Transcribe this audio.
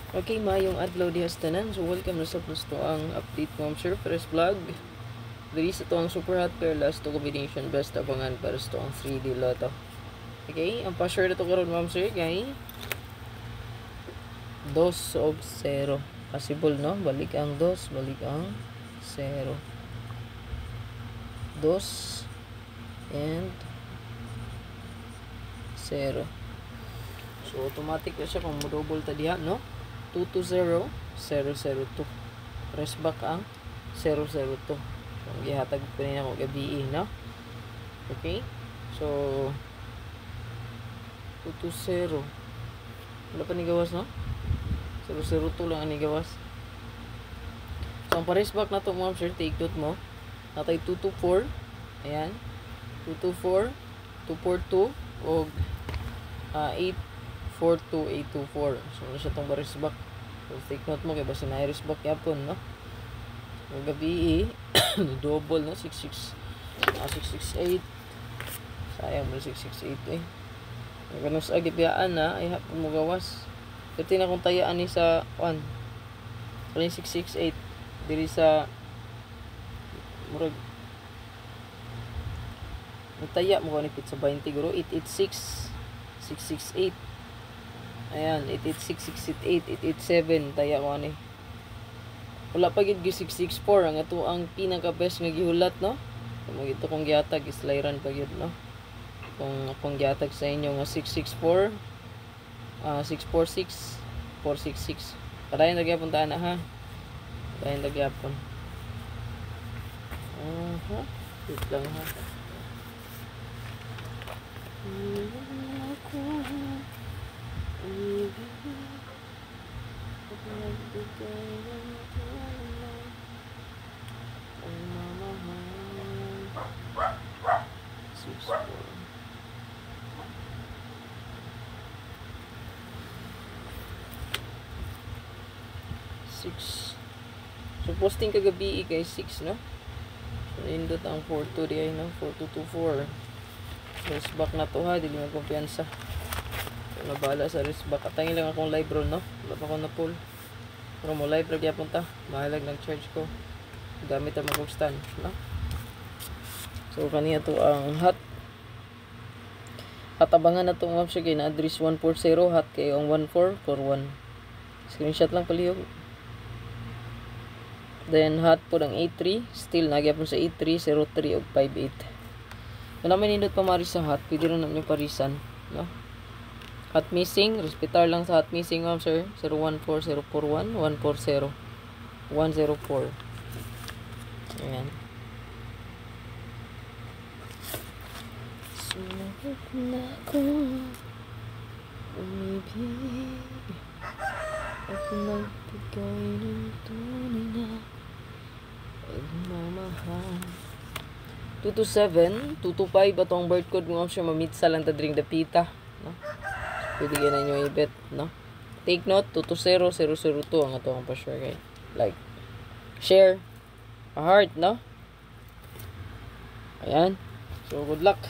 Okay, mayong adlaw dihas tanan. So welcome na sa gusto ang update mo sir first vlog. Diri sa to ang super hot pair last to combination best abangan para sa to ang 3D lotto. Okay, ang pa-share na to karon ma'am sir kay 2 of 0. Possible no? Balik ang 2, balik ang 0. 2 and 0. So automatic na siya kung mo-double ta diha no? 220 002. Press back ang 002. Kung gihatag ko nila ko gabi no? Okay? So 220 wala pa ni gawas no? 002 lang ang gawas. So ang press back na to ma'am sir, take note mo. Natay 224. Ayan. 224 242 o 842824. So na siya tong baris back. So take note mo kay basta na iris back yapon no. Ang gabi double no 66 668. Sayang mo 668 eh. Ganun sa agibiyaan na ay hapon mo gawas. Kasi na kung tayaan ni sa 1 668 diri sa murag nataya mo ko ni pizza 20 guro 886 668. Ayan, 886, 668, 887, taya ko ani. Wala pa gid 664 ang ato ang pinaka best nga gihulat no. Kung ito kung gihatag islayran pa gyud no. Kung gihatag sa inyo nga 664 646 466. Padayon nagyapon ta na ha. Padayon nagyapon. Wait lang ha. Six. So posting kagabi kay 6 no. So nindot ang 42 di ay no 4224. Race back na to ha, dili mo kumpiyansa. So nabala sa race back. Atangin lang akong live roll no. Wala pa ko na pull. Pero mo live ra gyapon ta. Mahalag nag-charge ko. Gamit ang mag stand no. So kaniya to ang hot. At abangan na to ma'am siya kay na address 140 hot kay ang 1441. Screenshot lang palihog. Then hot po ng 83, still nagyapon sa 83, 03 o 58. Kung naman nindot pa mari sa hot, pwede rin naman yung parisan. No? Hot missing, respitar lang sa hot missing ma'am sir. 014041, 140, 104. Ayan. Sumunod na ako, umibig, at nagbigay ng tunay na pagmamahal. 227, 225 atong birth code mo siya mamitsa lang ta drink dapita no. Pwede ganan nyo i-bet no. Take note 220 002 ang atong pa-share kay like share a heart no. Ayan, so good luck.